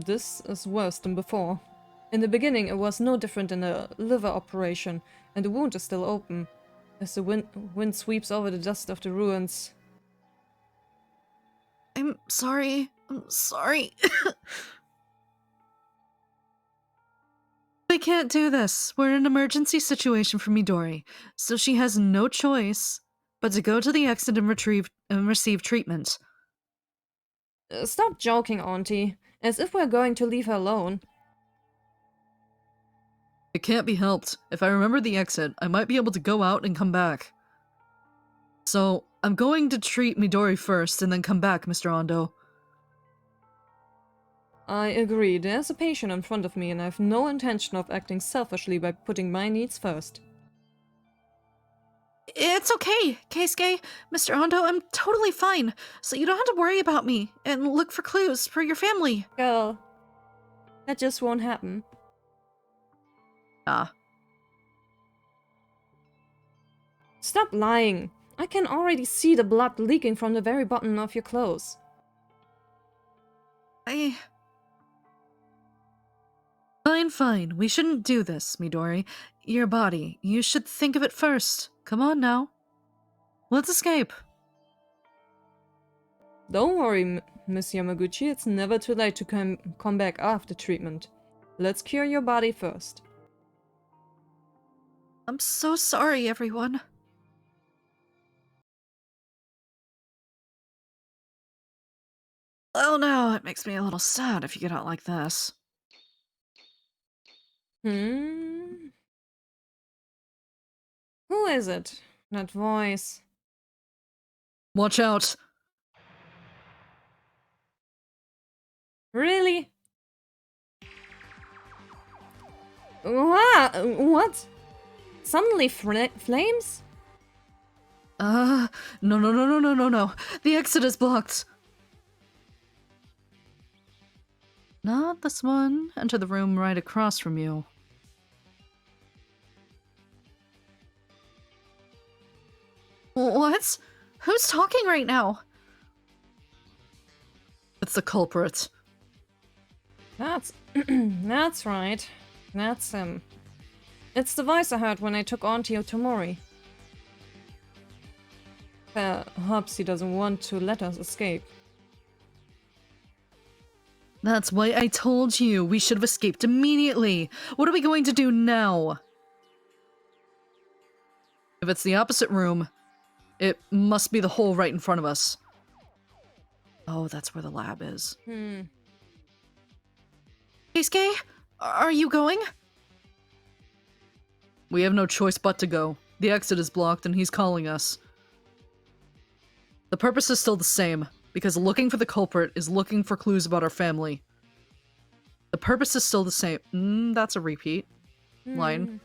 this is worse than before. In the beginning, it was no different than a liver operation, and the wound is still open. As the wind sweeps over the dust of the ruins. I'm sorry. I'm sorry. We can't do this. We're in an emergency situation for Midori, so she has no choice but to go to the exit and receive treatment. Stop joking, Auntie. As if we're going to leave her alone. It can't be helped. If I remember the exit, I might be able to go out and come back. So, I'm going to treat Midori first and then come back, Mr. Ando. I agree. There's a patient in front of me and I have no intention of acting selfishly by putting my needs first. It's okay, Keisuke. Mr. Ando, I'm totally fine, so you don't have to worry about me and look for clues for your family. Girl, that just won't happen. Ah. Stop lying. I can already see the blood leaking from the very bottom of your clothes. Fine. We shouldn't do this, Midori. Your body. You should think of it first. Come on now. Let's escape. Don't worry, Miss Yamaguchi. It's never too late to come back after treatment. Let's cure your body first. I'm so sorry, everyone. Oh no, it makes me a little sad if you get out like this. Who is it? That voice. Watch out. Really? What? Suddenly flames? No. The exit is blocked. Not this one. Enter the room right across from you. What? Who's talking right now? It's the culprit. That's... that's right. That's him. It's the voice I heard when I took Auntie Otomori. Perhaps he doesn't want to let us escape. That's why I told you we should have escaped immediately. What are we going to do now? If it's the opposite room, it must be the hole right in front of us. Oh, that's where the lab is. Keisuke, are you going? We have no choice but to go. The exit is blocked and he's calling us. The purpose is still the same, because looking for the culprit is looking for clues about our family. The purpose is still the same. That's a repeat line.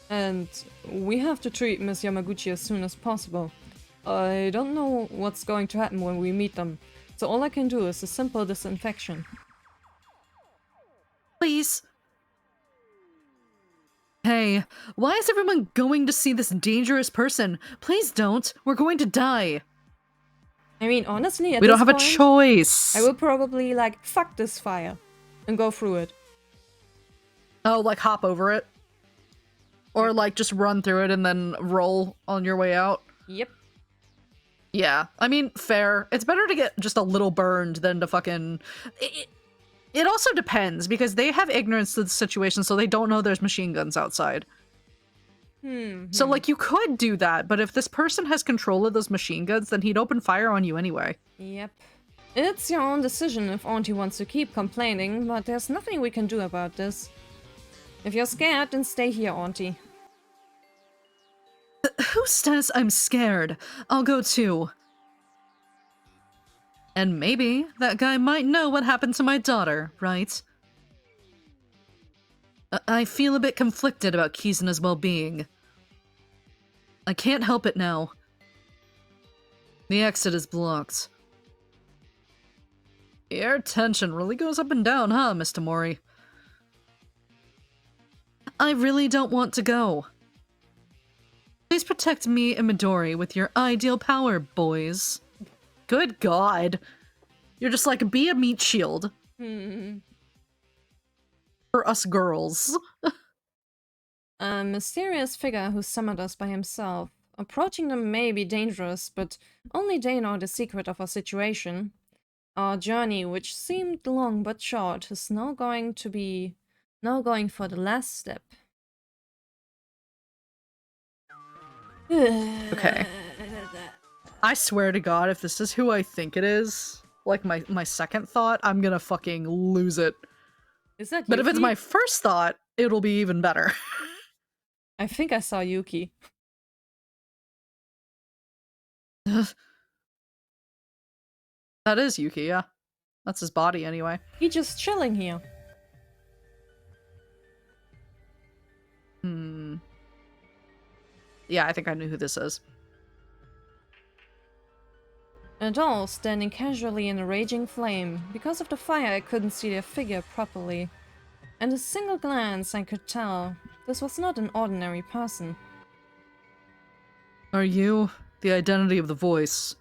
And we have to treat Miss Yamaguchi as soon as possible. I don't know what's going to happen when we meet them, so all I can do is a simple disinfection. Please. Hey, why is everyone going to see this dangerous person? Please don't. We're going to die. I mean, honestly, at We don't this have a point, choice. I will probably, like, fuck this fire and go through it. Oh, like hop over it? Or like just run through it and then roll on your way out? Yep. Yeah, I mean, fair. It's better to get just a little burned than to fucking... It also depends, because they have ignorance to the situation, so they don't know there's machine guns outside. So, like, you could do that, but if this person has control of those machine guns, then he'd open fire on you anyway. Yep. It's your own decision if Auntie wants to keep complaining, but there's nothing we can do about this. If you're scared, then stay here, Auntie. Who says I'm scared? I'll go too. And maybe that guy might know what happened to my daughter, right? I feel a bit conflicted about Kizuna's well-being. I can't help it now. The exit is blocked. Your tension really goes up and down, huh, Mr. Mori? I really don't want to go. Please protect me and Midori with your ideal power, boys. Good God. You're just like, be a meat shield. For us girls. A mysterious figure who summoned us by himself. Approaching them may be dangerous, but only they know the secret of our situation. Our journey, which seemed long but short, is now going for the last step. Okay. I swear to God, if this is who I think it is, like my second thought, I'm gonna fucking lose it. Is that Yuki? But if it's my first thought, it'll be even better. I think I saw Yuki. That is Yuki, yeah. That's his body anyway. He's just chilling here. Yeah, I think I knew who this is. A doll standing casually in a raging flame. Because of the fire, I couldn't see their figure properly. And a single glance, I could tell this was not an ordinary person. Are you the identity of the voice?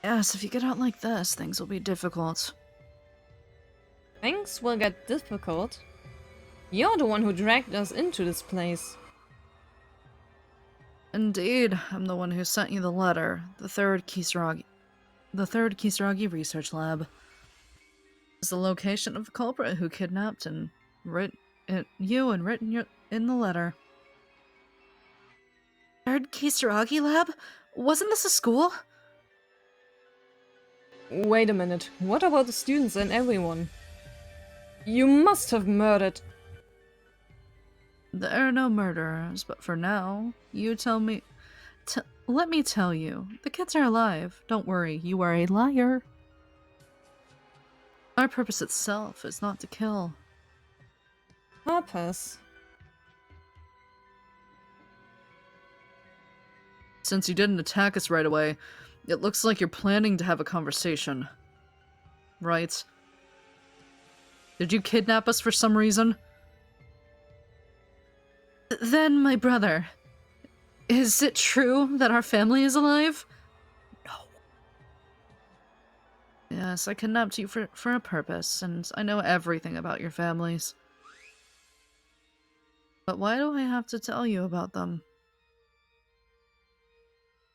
Yes, if you get out like this, things will be difficult. Things will get difficult. You're the one who dragged us into this place. Indeed, I'm the one who sent you the letter. The third Kisaragi research lab. Is the location of the culprit who kidnapped and written in the letter. Third Kisaragi lab? Wasn't this a school? Wait a minute, what about the students and everyone? You must have murdered... There are no murderers, but for now, you tell me... let me tell you, the kids are alive. Don't worry, you are a liar. Our purpose itself is not to kill. Purpose? Since you didn't attack us right away, it looks like you're planning to have a conversation. Right? Did you kidnap us for some reason? Then, my brother, is it true that our family is alive? No. Yes, I kidnapped you for a purpose, and I know everything about your families. But why do I have to tell you about them?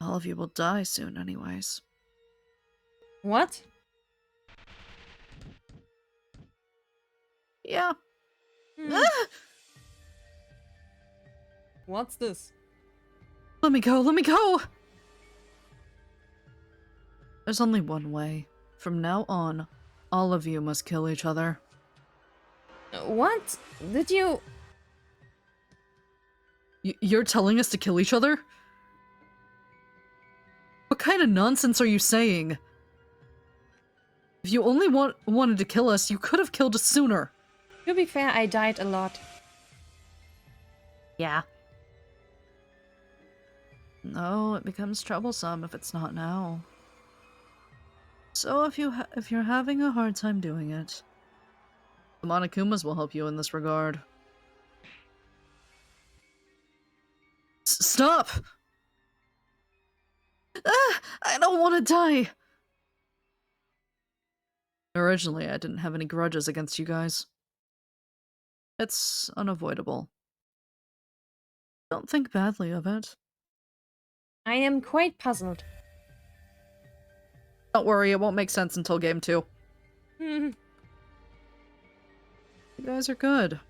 All of you will die soon anyways. What? Yeah. What's this? Let me go, let me go! There's only one way. From now on, all of you must kill each other. What? Did you... You're telling us to kill each other? What kind of nonsense are you saying? If you only wanted to kill us, you could have killed us sooner. To be fair, I died a lot. Yeah. No, it becomes troublesome if it's not now. So if you're having a hard time doing it, the Monokumas will help you in this regard. Stop! I don't want to die! Originally, I didn't have any grudges against you guys. It's unavoidable. Don't think badly of it. I am quite puzzled. Don't worry, it won't make sense until game 2. Hmm. You guys are good.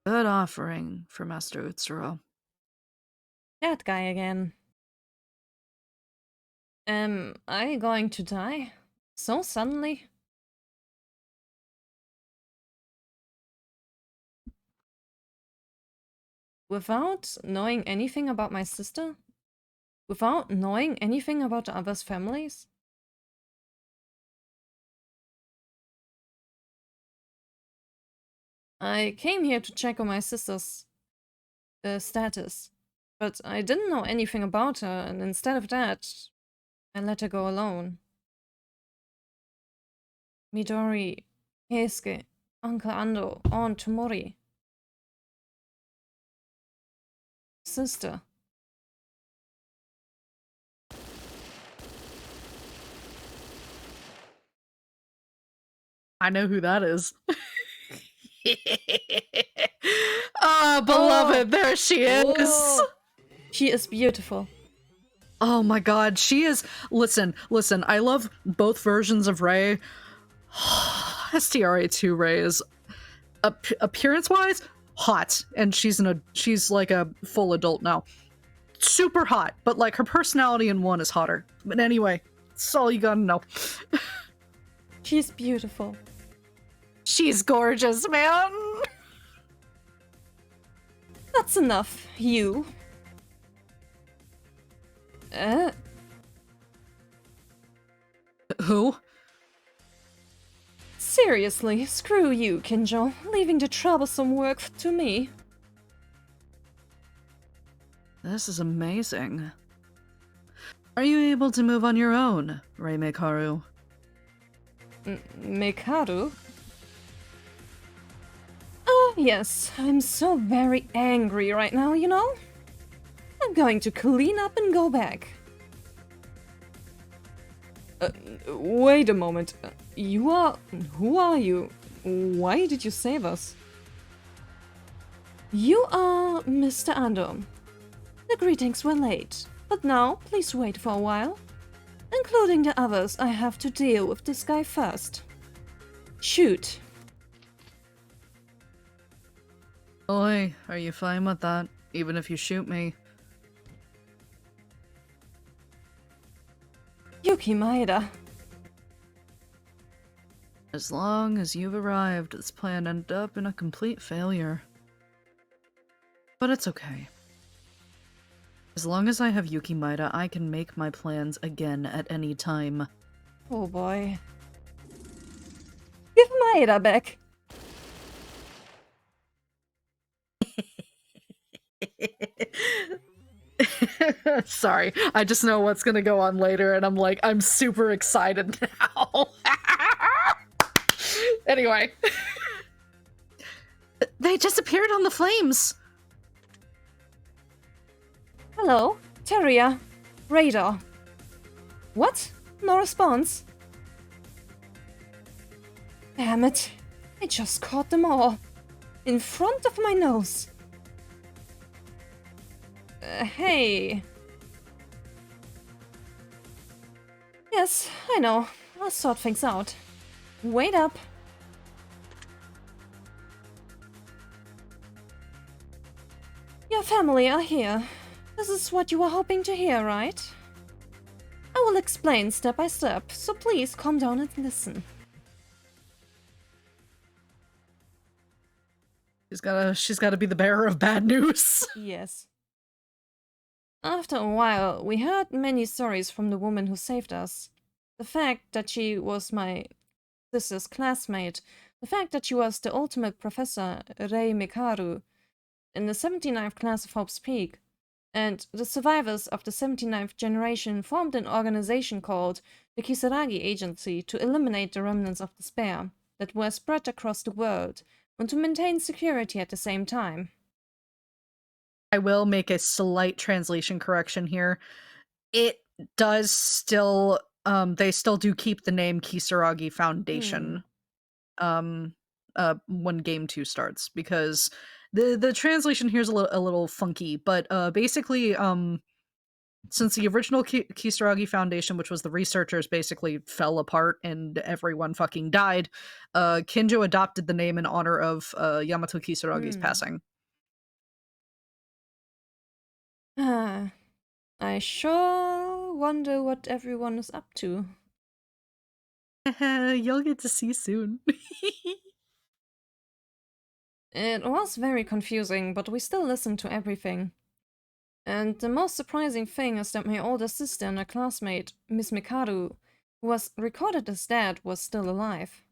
Good offering for Master Utsuro. That guy again. Am I going to die? So suddenly? Without knowing anything about my sister? Without knowing anything about the others' families? I came here to check on my sister's status, but I didn't know anything about her, and instead of that, I let her go alone. Midori, Keisuke, Uncle Ando, Aunt Tomori. Sister. I know who that is. Oh, beloved, there she is! Oh, she is beautiful. Oh my god, she is... Listen, I love both versions of Rei. STRA2 Rei is... appearance-wise, hot. And she's like a full adult now. Super hot, but like her personality in one is hotter. But anyway, that's all you gotta know. She's beautiful. She's gorgeous, man! That's enough, you. Who? Seriously, screw you, Kinjo, leaving the troublesome work to me. This is amazing. Are you able to move on your own, Rei Mekaru? Mekaru? Oh, yes, I'm so very angry right now, you know? I'm going to clean up and go back. Wait a moment. You are... Who are you? Why did you save us? You are Mr. Ando. The greetings were late, but now please wait for a while. Including the others, I have to deal with this guy first. Shoot. Oi, are you fine with that? Even if you shoot me? Yuki Maeda. As long as you've arrived, this plan ended up in a complete failure. But it's okay. As long as I have Yuki Maeda, I can make my plans again at any time. Oh boy. Give Maeda back. Sorry, I just know what's gonna go on later, and I'm super excited now. Anyway. They disappeared on the flames! Hello, Teria. Radar. What? No response? Damn it. I just caught them all. In front of my nose. Hey. Yes, I know. I'll sort things out. Wait up. Your family are here. This is what you were hoping to hear, right? I will explain step by step, so please calm down and listen. She's gotta be the bearer of bad news. Yes. After a while, we heard many stories from the woman who saved us. The fact that she was my sister's classmate, the fact that she was the ultimate professor, Rei Mikaru, in the 79th class of Hope's Peak, and the survivors of the 79th generation formed an organization called the Kisaragi Agency to eliminate the remnants of despair that were spread across the world and to maintain security at the same time. I will make a slight translation correction here. It does still, they still do keep the name Kisaragi Foundation, when Game 2 starts, because the translation here is a little funky, but basically, since the original Kisaragi Foundation, which was the researchers, basically fell apart and everyone fucking died, Kinjo adopted the name in honor of Yamato Kisaragi's passing. I sure wonder what everyone is up to. You'll get to see soon. It was very confusing, but we still listened to everything. And the most surprising thing is that my older sister and her classmate, Miss Mikaru, who was recorded as dead, was still alive.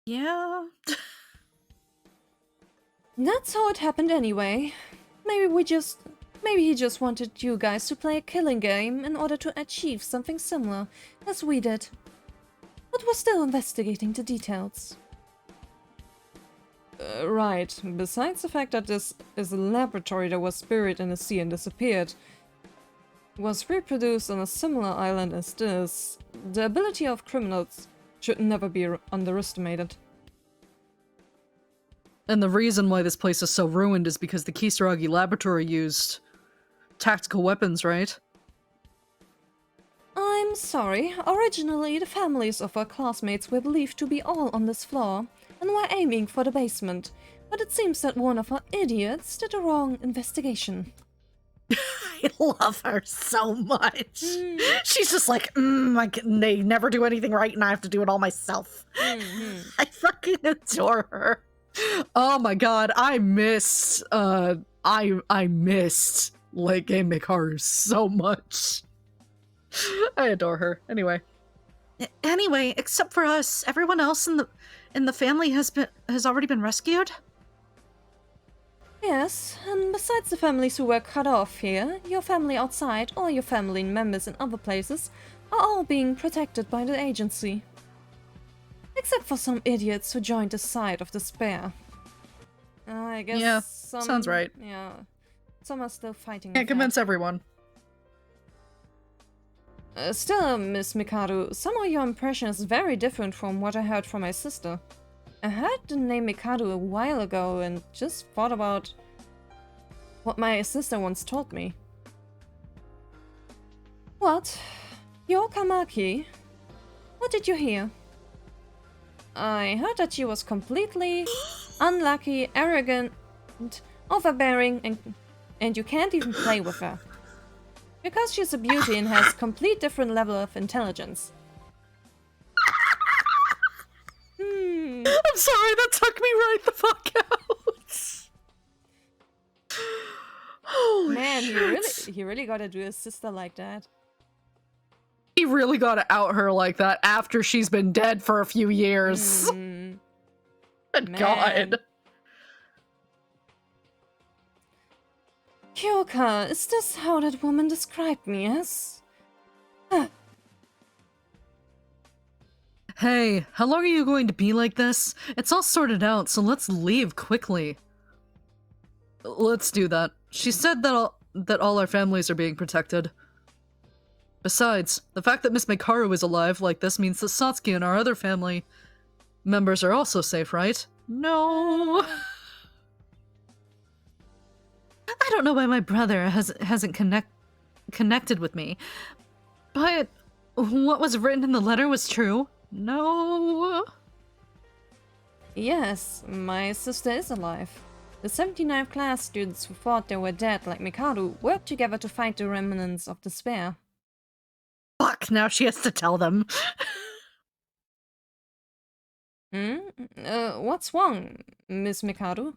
Yeah. That's how it happened anyway. Maybe he just wanted you guys to play a killing game in order to achieve something similar, as we did. But we're still investigating the details. Right. Besides the fact that this is a laboratory that was buried in the sea and disappeared, was reproduced on a similar island as this, the ability of criminals should never be underestimated. And the reason why this place is so ruined is because the Kisaragi laboratory used tactical weapons, right? I'm sorry. Originally, the families of our classmates were believed to be all on this floor, and were aiming for the basement. But it seems that one of our idiots did a wrong investigation. I love her so much. She's just like, they never do anything right and I have to do it all myself. I fucking adore her. Oh my god, I missed Leke Mikaru so much. I adore her. Anyway, except for us, everyone else in the family has already been rescued? Yes, and besides the families who were cut off here, your family outside or your family members in other places are all being protected by the agency. Except for some idiots who joined the side of despair. I guess Yeah, some... sounds right. Yeah. Some are still fighting. Can't convince everyone. Still, Miss Mikaru, some of your impression is very different from what I heard from my sister. I heard the name Mikaru a while ago and just thought about what my sister once told me. What? Yokamaki? What did you hear? I heard that she was completely unlucky, arrogant, overbearing, and you can't even play with her. Because she's a beauty and has complete different level of intelligence. I'm sorry, that took me right the fuck out. Oh man, shit. he really gotta do his sister like that. He really gotta out her like that after she's been dead for a few years. Good god. Kyoka, is this how that woman described me as? Hey, how long are you going to be like this? It's all sorted out, so let's leave quickly. Let's do that. She said that all our families are being protected. Besides, the fact that Miss Mikaru is alive like this means that Satsuki and our other family members are also safe, right? No. I don't know why my brother hasn't connected with me, but what was written in the letter was true. No. Yes, my sister is alive. The 79th class students who thought they were dead like Mikado worked together to fight the remnants of despair. Fuck, now she has to tell them. What's wrong, Miss Mikado?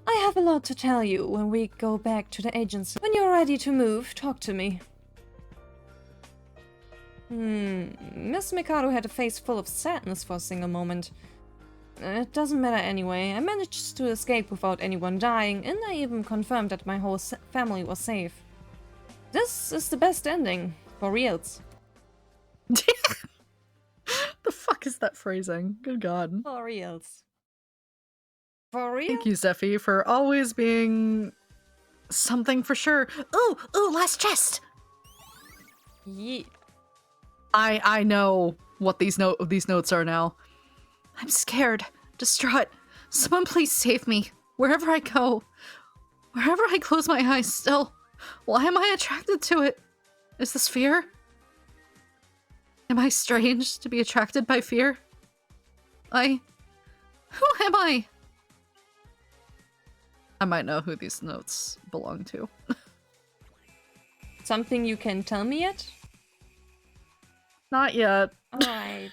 I have a lot to tell you when we go back to the agency. When you're ready to move, talk to me. Miss Mikado had a face full of sadness for a single moment. It doesn't matter anyway. I managed to escape without anyone dying, and I even confirmed that my whole family was safe. This is the best ending, for reals. The fuck is that phrasing? Good god. For reals. For real? Thank you, Zephy, for always being something for sure. Ooh, last chest! Yeah. I know what these notes are now. I'm scared, distraught. Someone please save me. Wherever I go, wherever I close my eyes still. Why am I attracted to it? Is this fear? Am I strange to be attracted by fear? Who am I? I might know who these notes belong to. Something you can tell me yet? Not yet. Alright.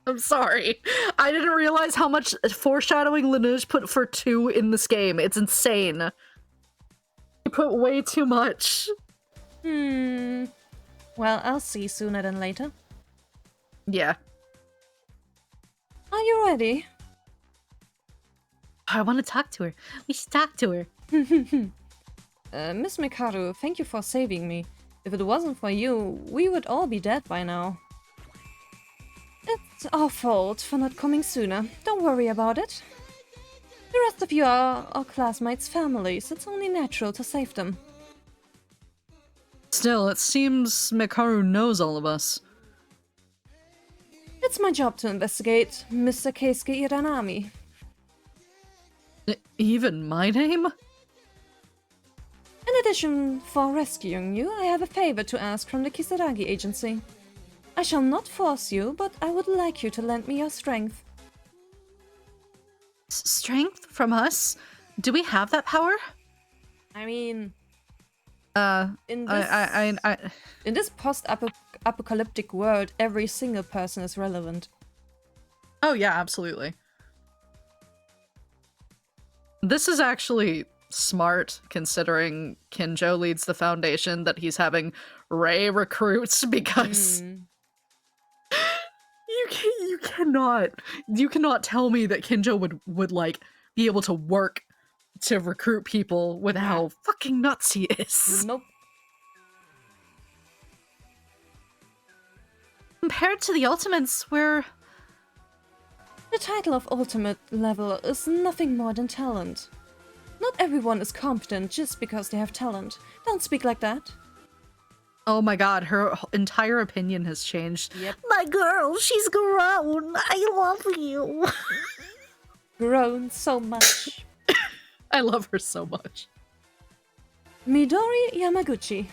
I'm sorry. I didn't realize how much foreshadowing Laneige put for 2 in this game. It's insane. He put way too much. Well, I'll see sooner than later. Yeah. Are you ready? I want to talk to her. We should talk to her. Miss Mikado, thank you for saving me. If it wasn't for you, we would all be dead by now. It's our fault for not coming sooner. Don't worry about it. The rest of you are our classmates' families. It's only natural to save them. Still, it seems Mikaru knows all of us. It's my job to investigate, Mr. Keisuke Iranami. Even my name? In addition, for rescuing you, I have a favor to ask from the Kisaragi agency. I shall not force you, but I would like you to lend me your strength. Strength from us? Do we have that power? I mean, in this post-apocalyptic world, every single person is relevant. Oh yeah, absolutely. This is actually smart, considering Kinjo leads the foundation, that he's having Rei recruits, because you cannot tell me that Kinjo would like be able to work to recruit people with how fucking nuts he is. Nope. Compared to the Ultimates, we're... The title of Ultimate Level is nothing more than talent. Not everyone is competent just because they have talent. Don't speak like that. Oh my god, her entire opinion has changed. Yep. My girl, she's grown. I love you. Grown so much. I love her so much. Midori Yamaguchi.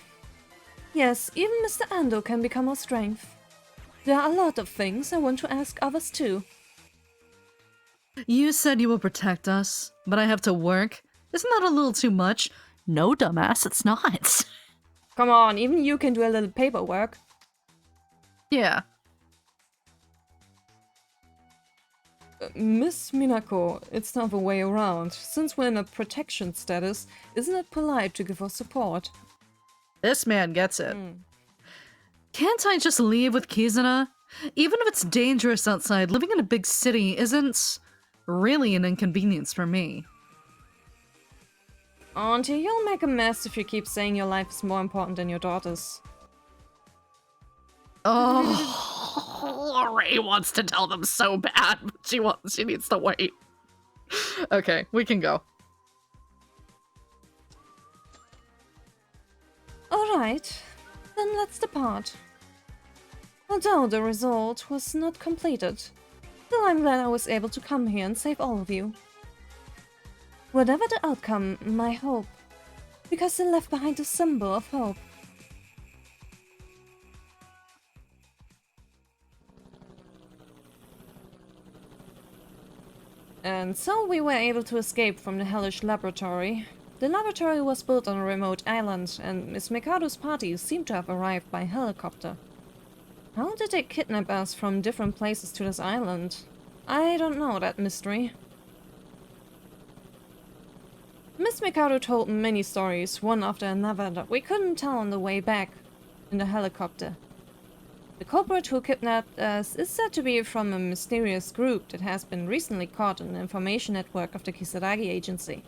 Yes, even Mr. Ando can become our strength. There are a lot of things I want to ask others too. You said you will protect us, but I have to work. Isn't that a little too much? No, dumbass, it's not. Come on, even you can do a little paperwork. Yeah. Miss Minako, it's not the way around. Since we're in a protection status, isn't it polite to give us support? This man gets it. Can't I just leave with Kizuna? Even if it's dangerous outside, living in a big city isn't really an inconvenience for me. Auntie, you'll make a mess if you keep saying your life is more important than your daughter's. Oh, Rei wants to tell them so bad, but she needs to wait. Okay, we can go. Alright, then let's depart. Although the result was not completed, still I'm glad I was able to come here and save all of you. Whatever the outcome, my hope, because they left behind a symbol of hope. And so we were able to escape from the hellish laboratory. The laboratory was built on a remote island, and Miss Mikado's party seemed to have arrived by helicopter. How did they kidnap us from different places to this island? I don't know that mystery. Miss Mikado told many stories, one after another, that we couldn't tell on the way back in the helicopter. The culprit who kidnapped us is said to be from a mysterious group that has been recently caught in the information network of the Kisaragi agency.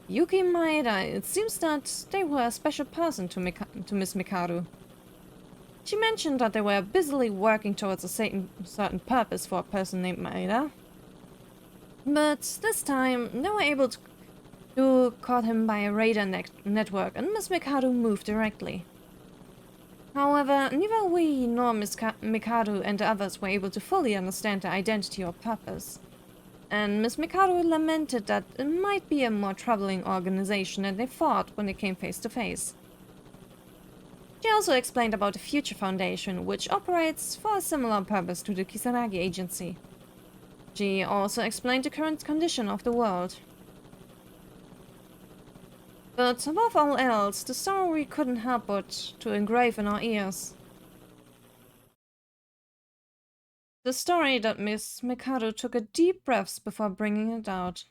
Yuki Maeda, it seems that they were a special person to Miss Mikado. She mentioned that they were busily working towards a certain purpose for a person named Maeda. But this time, they were able to caught him by a radar network, and Miss Mikado moved directly. However, neither we nor Miss Mikado and the others were able to fully understand their identity or purpose. And Miss Mikado lamented that it might be a more troubling organization than they thought when they came face to face. She also explained about the Future Foundation, which operates for a similar purpose to the Kisaragi agency. She also explained the current condition of the world. But above all else, the story couldn't help but to engrave in our ears. The story that Miss Mikado took a deep breath before bringing it out.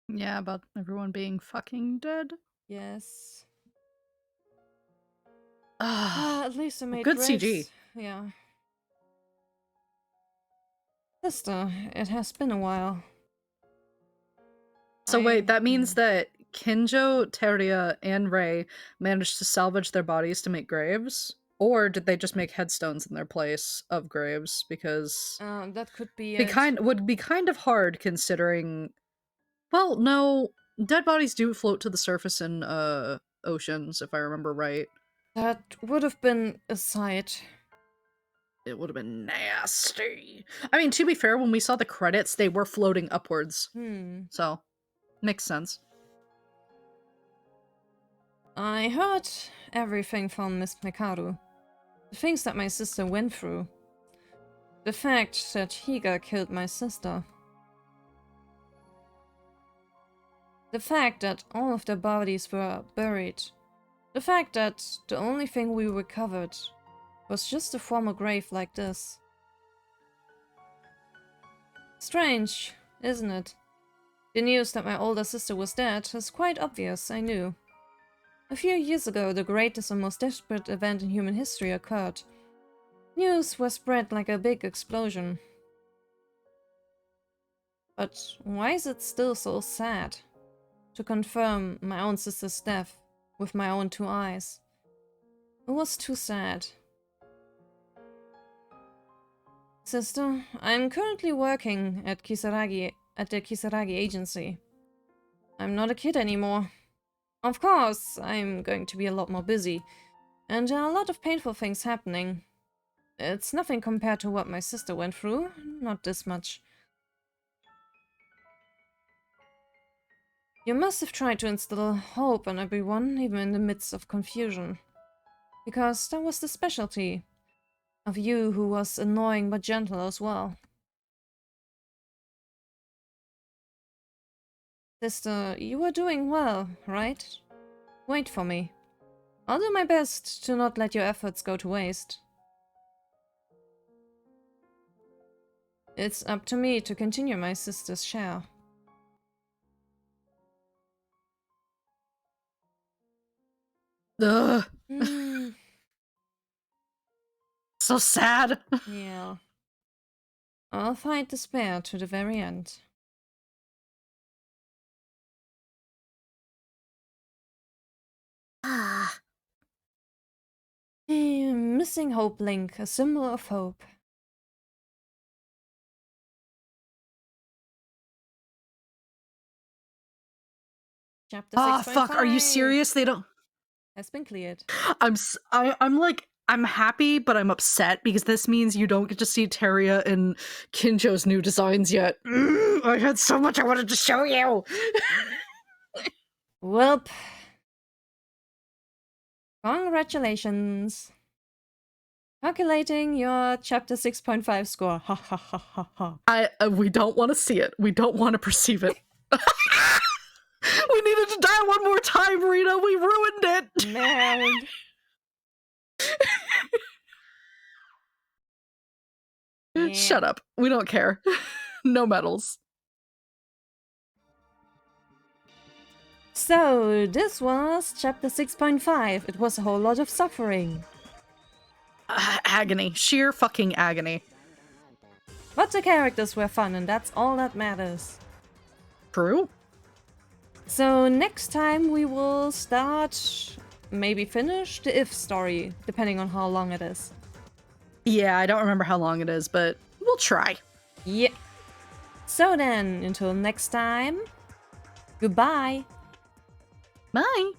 Yeah, about everyone being fucking dead. Yes. Ah, At least I made good graves. CG. Yeah. Sister, it has been a while. So wait, that means that Kinjo, Teria, and Rei managed to salvage their bodies to make graves? Or did they just make headstones in their place of graves? Because that could be it would be kind of hard considering. Well, no, dead bodies do float to the surface in oceans, if I remember right. That would have been a sight. It would have been nasty. I mean, to be fair, when we saw the credits, they were floating upwards. So, makes sense. I heard everything from Miss Mikado. The things that my sister went through. The fact that Higa killed my sister. The fact that all of their bodies were buried. The fact that the only thing we recovered was just a former grave like this. Strange, isn't it? The news that my older sister was dead is quite obvious, I knew. A few years ago, the greatest and most desperate event in human history occurred. News was spread like a big explosion. But why is it still so sad to confirm my own sister's death with my own two eyes? It was too sad. Sister, I'm currently working at the Kisaragi agency. I'm not a kid anymore. Of course, I'm going to be a lot more busy, and there are a lot of painful things happening. It's nothing compared to what my sister went through, not this much. You must have tried to instill hope in everyone, even in the midst of confusion. Because that was the specialty of you, who was annoying but gentle as well. Sister, you were doing well, right? Wait for me. I'll do my best to not let your efforts go to waste. It's up to me to continue my sister's share. Ugh. Mm, So sad. yeah. I'll fight despair to the very end. Missing hope link, a symbol of hope. Chapter 6.5 fuck, are you serious? They don't... has been cleared. I'm like, I'm happy, but I'm upset because this means you don't get to see Teria and Kinjo's new designs yet. I had so much I wanted to show you! Welp. Congratulations. Calculating your chapter 6.5 score. Ha ha ha ha ha. We don't want to see it. We don't want to perceive it. We needed to die one more time, Rina. We ruined it. Man. Yeah. Shut up. We don't care. No medals. So, this was chapter 6.5. It was a whole lot of suffering. Agony. Sheer fucking agony. But the characters were fun, and that's all that matters. True. So, next time we will start, maybe finish, the If story, depending on how long it is. Yeah, I don't remember how long it is, but we'll try. Yeah. So then, until next time, goodbye. Bye.